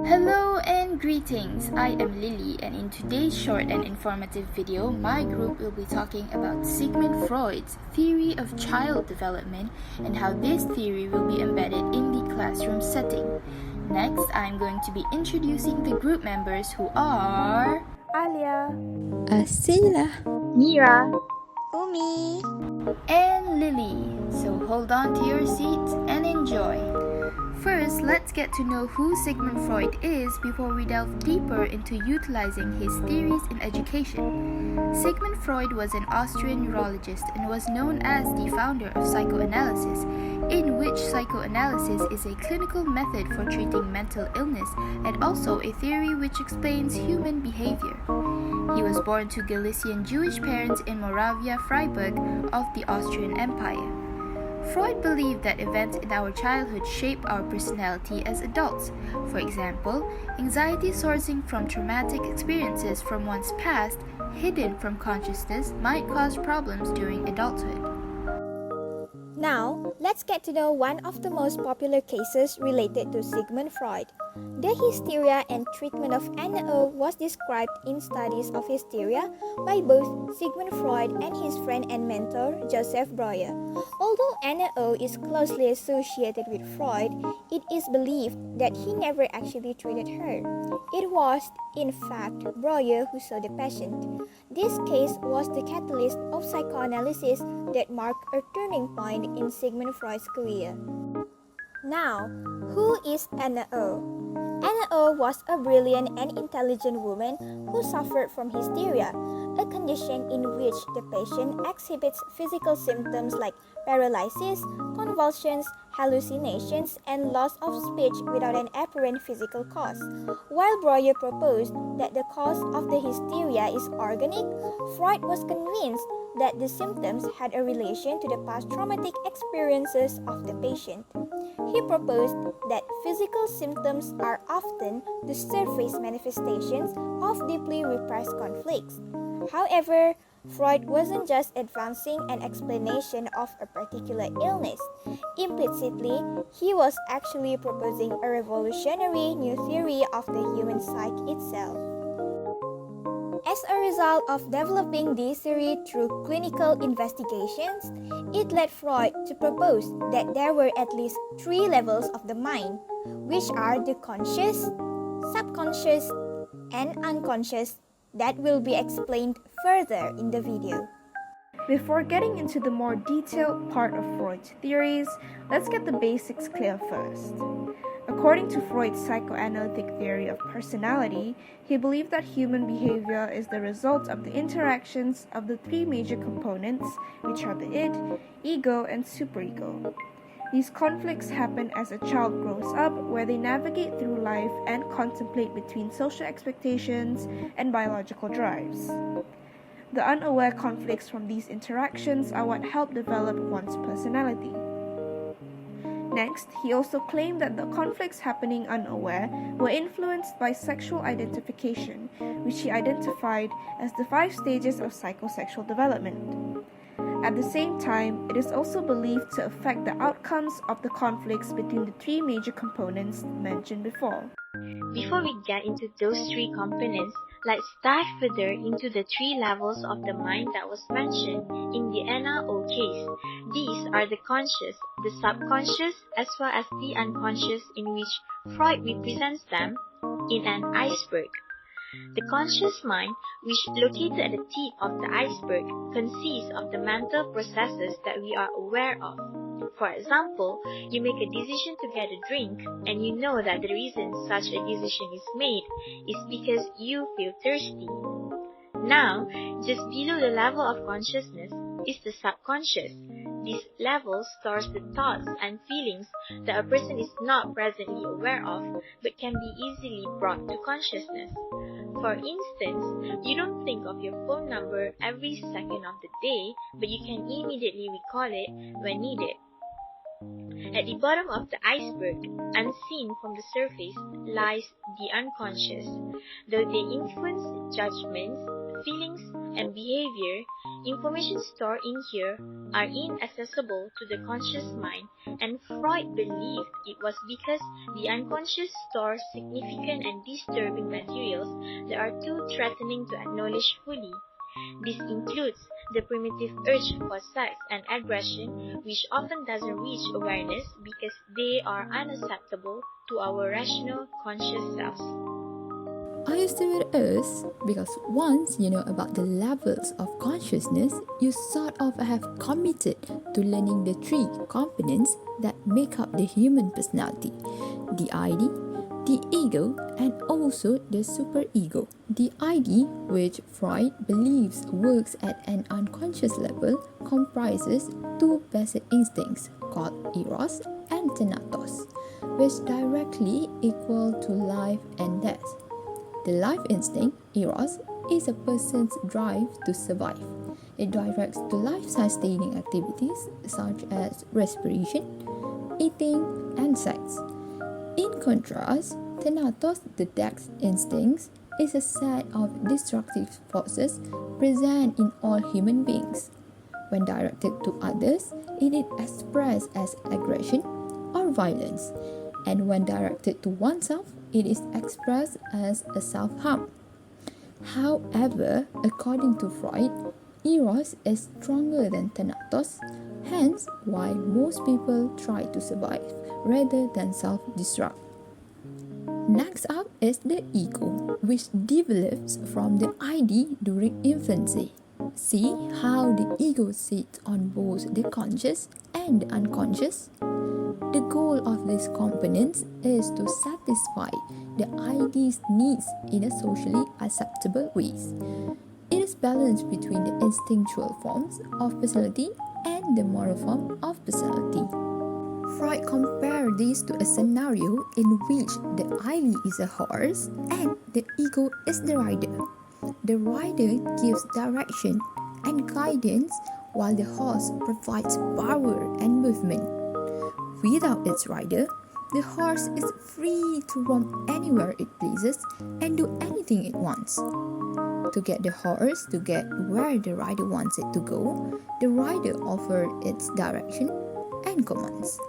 Hello and greetings, I am Lily, and in today's short and informative video, my group will be talking about Sigmund Freud's theory of child development and how this theory will be embedded in the classroom setting. Next, I'm going to be introducing the group members who are Alia, Asila, Mira, Umi, and Lily. So hold on to your seats and enjoy. First, let's get to know who Sigmund Freud is before we delve deeper into utilizing his theories in education. Sigmund Freud was an Austrian neurologist and was known as the founder of psychoanalysis, in which psychoanalysis is a clinical method for treating mental illness and also a theory which explains human behavior. He was born to Galician Jewish parents in Moravia, Freiburg of the Austrian Empire. Freud believed that events in our childhood shape our personality as adults. For example, anxiety sourcing from traumatic experiences from one's past, hidden from consciousness, might cause problems during adulthood. Now, let's get to know one of the most popular cases related to Sigmund Freud. The hysteria and treatment of NO was described in studies of hysteria by both Sigmund Freud and his friend and mentor Joseph Breuer. Although NO is closely associated with Freud, it is believed that he never actually treated her. It was, in fact, Breuer who saw the patient. This case was the catalyst of psychoanalysis that marked a turning point in Sigmund Freud's career. Now, who is NO? NO was a brilliant and intelligent woman who suffered from hysteria, a condition in which the patient exhibits physical symptoms like paralysis, convulsions, hallucinations, and loss of speech without an apparent physical cause. While Breuer proposed that the cause of the hysteria is organic, Freud was convinced that the symptoms had a relation to the past traumatic experiences of the patient. He proposed that physical symptoms are often the surface manifestations of deeply repressed conflicts. However, Freud wasn't just advancing an explanation of a particular illness. Implicitly, he was actually proposing a revolutionary new theory of the human psyche itself. As a result of developing this theory through clinical investigations, it led Freud to propose that there were at least 3 levels of the mind, which are the conscious, subconscious, and unconscious, that will be explained further in the video. Before getting into the more detailed part of Freud's theories, let's get the basics clear first. According to Freud's psychoanalytic theory of personality, he believed that human behavior is the result of the interactions of the 3 major components, which are the id, ego, and superego. These conflicts happen as a child grows up, where they navigate through life and contemplate between social expectations and biological drives. The unaware conflicts from these interactions are what help develop one's personality. Next, he also claimed that the conflicts happening unaware were influenced by sexual identification, which he identified as the 5 stages of psychosexual development. At the same time, it is also believed to affect the outcomes of the conflicts between the 3 major components mentioned before. Before we get into those 3 components, let's dive further into the 3 levels of the mind that was mentioned in the NO case. These are the conscious, the subconscious, as well as the unconscious, in which Freud represents them in an iceberg. The conscious mind, which located at the tip of the iceberg, consists of the mental processes that we are aware of. For example, you make a decision to get a drink, and you know that the reason such a decision is made is because you feel thirsty. Now, just below the level of consciousness is the subconscious. This level stores the thoughts and feelings that a person is not presently aware of, but can be easily brought to consciousness. For instance, you don't think of your phone number every second of the day, but you can immediately recall it when needed. At the bottom of the iceberg, unseen from the surface, lies the unconscious. Though they influence judgments, feelings, and behavior, Information stored in here are inaccessible to the conscious mind, and Freud believed it was because the unconscious stores significant and disturbing materials that are too threatening to acknowledge fully. This includes the primitive urge for sex and aggression, which often doesn't reach awareness because they are unacceptable to our rational, conscious selves. Are you still with us? Because once you know about the levels of consciousness, you sort of have committed to learning the three components that make up the human personality: the ID, the ego, and also the superego. The ID, which Freud believes works at an unconscious level, comprises two basic instincts called eros and thanatos, which directly equal to life and death. The life instinct, eros, is a person's drive to survive. It directs to life-sustaining activities such as respiration, eating, and sex. In contrast, thanatos, the death instincts, is a set of destructive forces present in all human beings. When directed to others, it is expressed as aggression or violence, and when directed to oneself, it is expressed as a self-harm. However, according to Freud, eros is stronger than thanatos, hence why most people try to survive rather than self-destruct. Next up is the ego, which develops from the ID during infancy. See how the ego sits on both the conscious and the unconscious? The goal of these components is to satisfy the ID's needs in a socially acceptable ways. It is balanced between the instinctual forms of personality and the moral form of personality. Freud compared this to a scenario in which the ID is a horse and the ego is the rider. The rider gives direction and guidance while the horse provides power and movement. Without its rider, the horse is free to roam anywhere it pleases and do anything it wants. To get the horse to get where the rider wants it to go, the rider offers its direction and commands.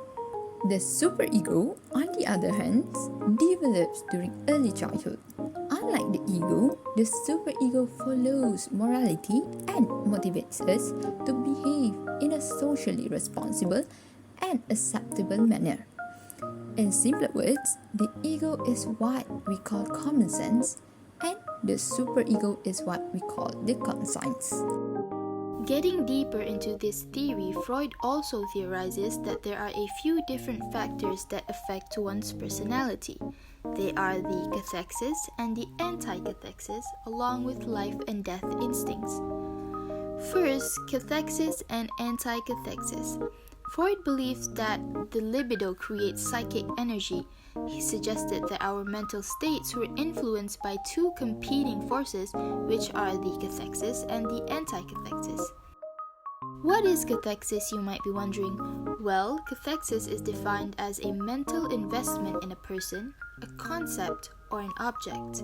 The superego, on the other hand, develops during early childhood. Unlike the ego, the superego follows morality and motivates us to behave in a socially responsible and acceptable manner. In simpler words, the ego is what we call common sense, and the superego is what we call the conscience. Getting deeper into this theory, Freud also theorizes that there are a few different factors that affect one's personality. They are the cathexis and the anti-cathexis, along with life and death instincts. First, cathexis and anti-cathexis. Freud believes that the libido creates psychic energy. He suggested that our mental states were influenced by two competing forces, which are the cathexis and the anti-cathexis. What is cathexis, you might be wondering? Well, cathexis is defined as a mental investment in a person, a concept, or an object.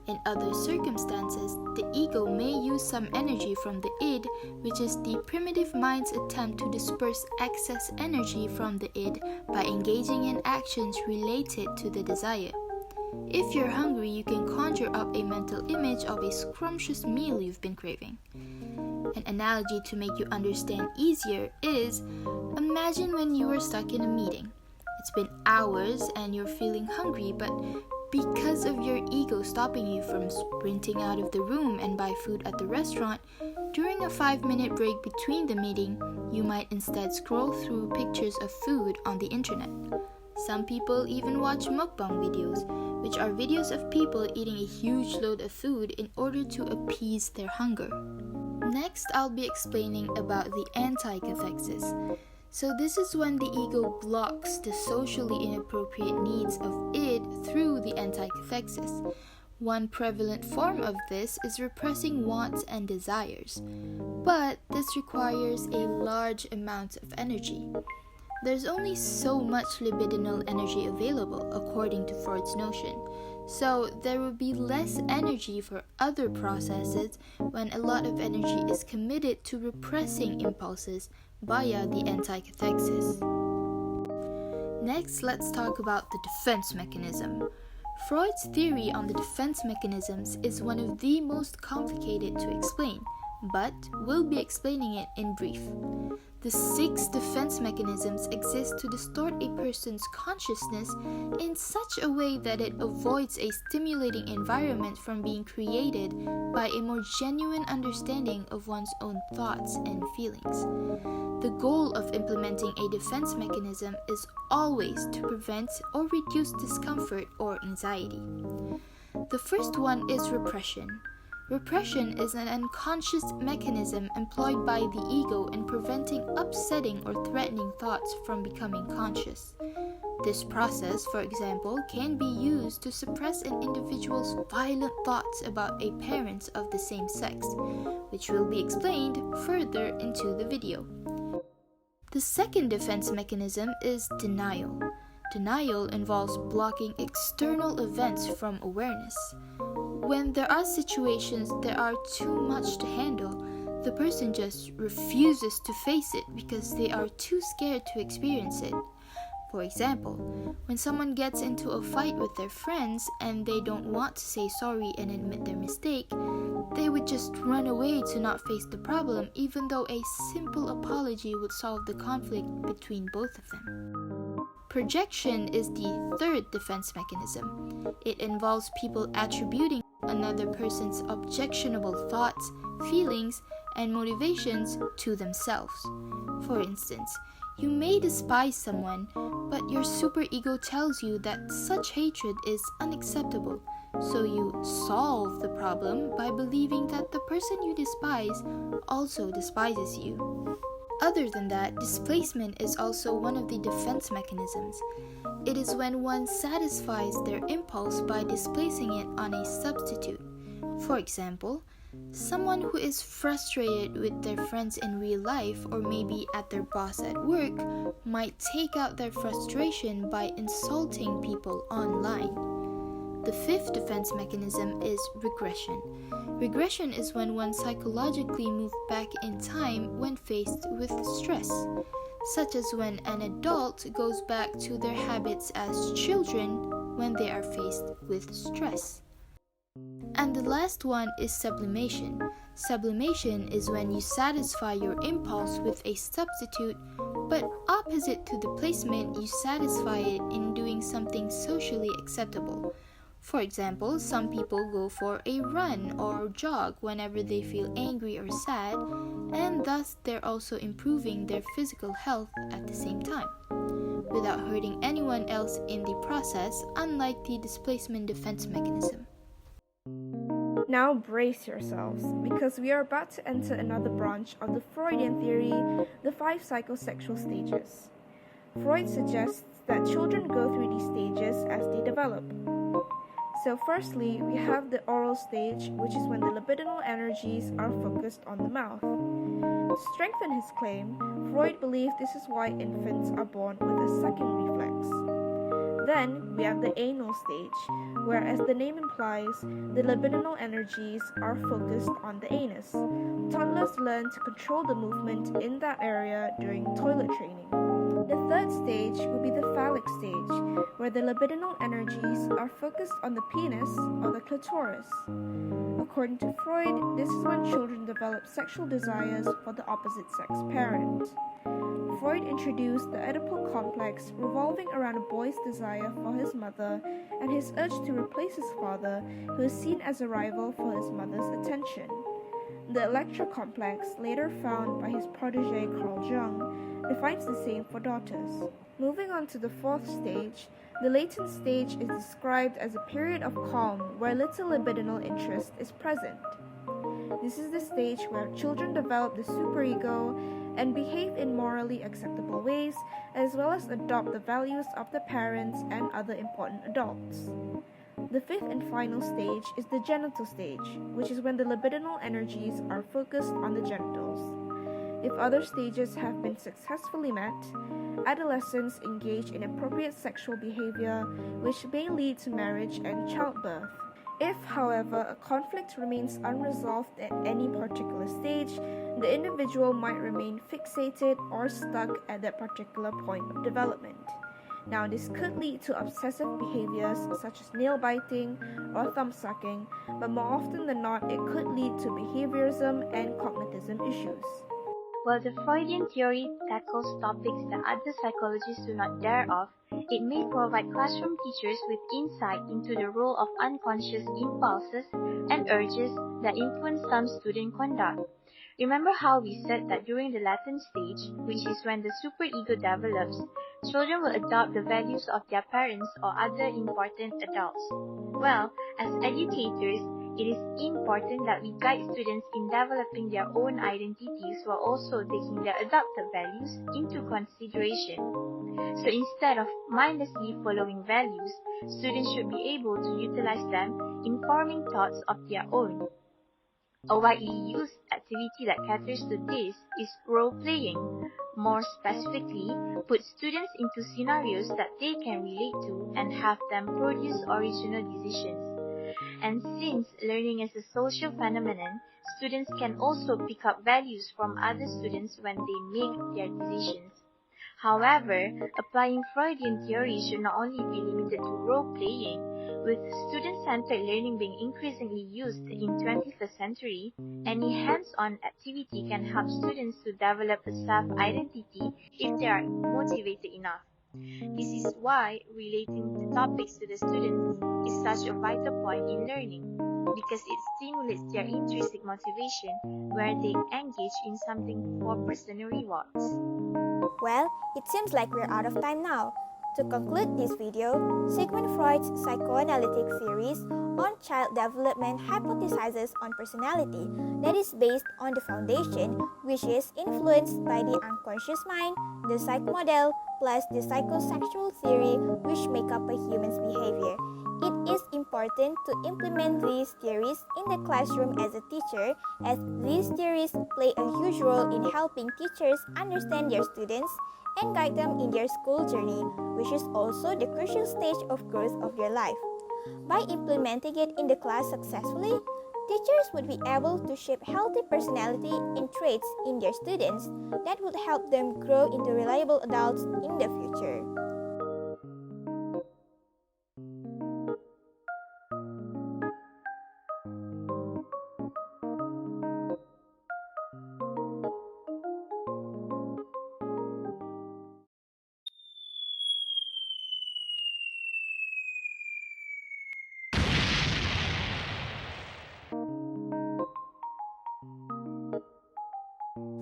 In other circumstances, the ego may use some energy from the id, which is the primitive mind's attempt to disperse excess energy from the id by engaging in actions related to the desire. If you're hungry, you can conjure up a mental image of a scrumptious meal you've been craving. An analogy to make you understand easier is, imagine when you are stuck in a meeting. It's been hours and you're feeling hungry, but because of your ego stopping you from sprinting out of the room and buy food at the restaurant, during a 5-minute break between the meeting, you might instead scroll through pictures of food on the internet. Some people even watch mukbang videos, which are videos of people eating a huge load of food in order to appease their hunger. Next, I'll be explaining about the anti-cathexis. So this is when the ego blocks the socially inappropriate needs of id through the anti-cathexis. One prevalent form of this is repressing wants and desires, but this requires a large amount of energy. There's only so much libidinal energy available, according to Freud's notion. So there will be less energy for other processes when a lot of energy is committed to repressing impulses via the anticathexis. Next, let's talk about the defense mechanism. Freud's theory on the defense mechanisms is one of the most complicated to explain, but we'll be explaining it in brief. The 6 defense mechanisms exist to distort a person's consciousness in such a way that it avoids a stimulating environment from being created by a more genuine understanding of one's own thoughts and feelings. The goal of implementing a defense mechanism is always to prevent or reduce discomfort or anxiety. The first one is repression. Repression is an unconscious mechanism employed by the ego in preventing upsetting or threatening thoughts from becoming conscious. This process, for example, can be used to suppress an individual's violent thoughts about a parent of the same sex, which will be explained further into the video. The second defense mechanism is denial. Denial involves blocking external events from awareness. When there are situations that are too much to handle, the person just refuses to face it because they are too scared to experience it. For example, when someone gets into a fight with their friends and they don't want to say sorry and admit their mistake, they would just run away to not face the problem, even though a simple apology would solve the conflict between both of them. Projection is the third defense mechanism. It involves people attributing another person's objectionable thoughts, feelings, and motivations to themselves. For instance, you may despise someone, but your superego tells you that such hatred is unacceptable, so you solve the problem by believing that the person you despise also despises you. Other than that, displacement is also one of the defense mechanisms. It is when one satisfies their impulse by displacing it on a substitute. For example, someone who is frustrated with their friends in real life or maybe at their boss at work might take out their frustration by insulting people online. The fifth defense mechanism is regression. Regression is when one psychologically moves back in time when faced with stress, such as when an adult goes back to their habits as children when they are faced with stress. And the last one is sublimation. Sublimation is when you satisfy your impulse with a substitute, but opposite to the placement, you satisfy it in doing something socially acceptable. For example, some people go for a run or jog whenever they feel angry or sad, and thus they're also improving their physical health at the same time, without hurting anyone else in the process, unlike the displacement defense mechanism. Now brace yourselves, because we are about to enter another branch of the Freudian theory, the 5 psychosexual stages. Freud suggests that children go through these stages as they develop. So firstly, we have the oral stage, which is when the libidinal energies are focused on the mouth. To strengthen his claim, Freud believed this is why infants are born with a sucking reflex. Then we have the anal stage, where, as the name implies, the libidinal energies are focused on the anus. Toddlers learn to control the movement in that area during toilet training. The third stage will be the phallic stage, where the libidinal energies are focused on the penis or the clitoris. According to Freud, this is when children develop sexual desires for the opposite sex parent. Freud introduced the Oedipal complex revolving around a boy's desire for his mother and his urge to replace his father, who is seen as a rival for his mother's attention. The Electra complex, later found by his protege Carl Jung, defines the same for daughters. Moving on to the fourth stage, the latent stage is described as a period of calm where little libidinal interest is present. This is the stage where children develop the superego and behave in morally acceptable ways, as well as adopt the values of their parents and other important adults. The fifth and final stage is the genital stage, which is when the libidinal energies are focused on the genitals. If other stages have been successfully met, adolescents engage in appropriate sexual behavior, which may lead to marriage and childbirth. If, however, a conflict remains unresolved at any particular stage, the individual might remain fixated or stuck at that particular point of development. Now, this could lead to obsessive behaviors such as nail biting or thumb sucking, but more often than not, it could lead to behaviorism and cognitism issues. While the Freudian theory tackles topics that other psychologists do not dare of, it may provide classroom teachers with insight into the role of unconscious impulses and urges that influence some student conduct. Remember how we said that during the latent stage, which is when the superego develops, children will adopt the values of their parents or other important adults? Well, as educators, it is important that we guide students in developing their own identities while also taking their adopted values into consideration. So instead of mindlessly following values, students should be able to utilize them in forming thoughts of their own. A widely used activity that caters to this is role-playing. More specifically, put students into scenarios that they can relate to and have them produce original decisions. And since learning is a social phenomenon, students can also pick up values from other students when they make their decisions. However, applying Freudian theory should not only be limited to role-playing. With student-centered learning being increasingly used in 21st century, any hands-on activity can help students to develop a self-identity if they are motivated enough. This is why relating the topics to the students is such a vital point in learning, because it stimulates their intrinsic motivation where they engage in something for personal rewards. Well, it seems like we're out of time now. To conclude this video, Sigmund Freud's psychoanalytic theories on child development hypothesizes on personality that is based on the foundation, which is influenced by the unconscious mind, the psych model, plus the psychosexual theory which make up a human's behavior. It is important to implement these theories in the classroom as a teacher, as these theories play a huge role in helping teachers understand their students and guide them in their school journey, which is also the crucial stage of growth of their life. By implementing it in the class successfully, teachers would be able to shape healthy personality and traits in their students that would help them grow into reliable adults in the future.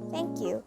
Thank you.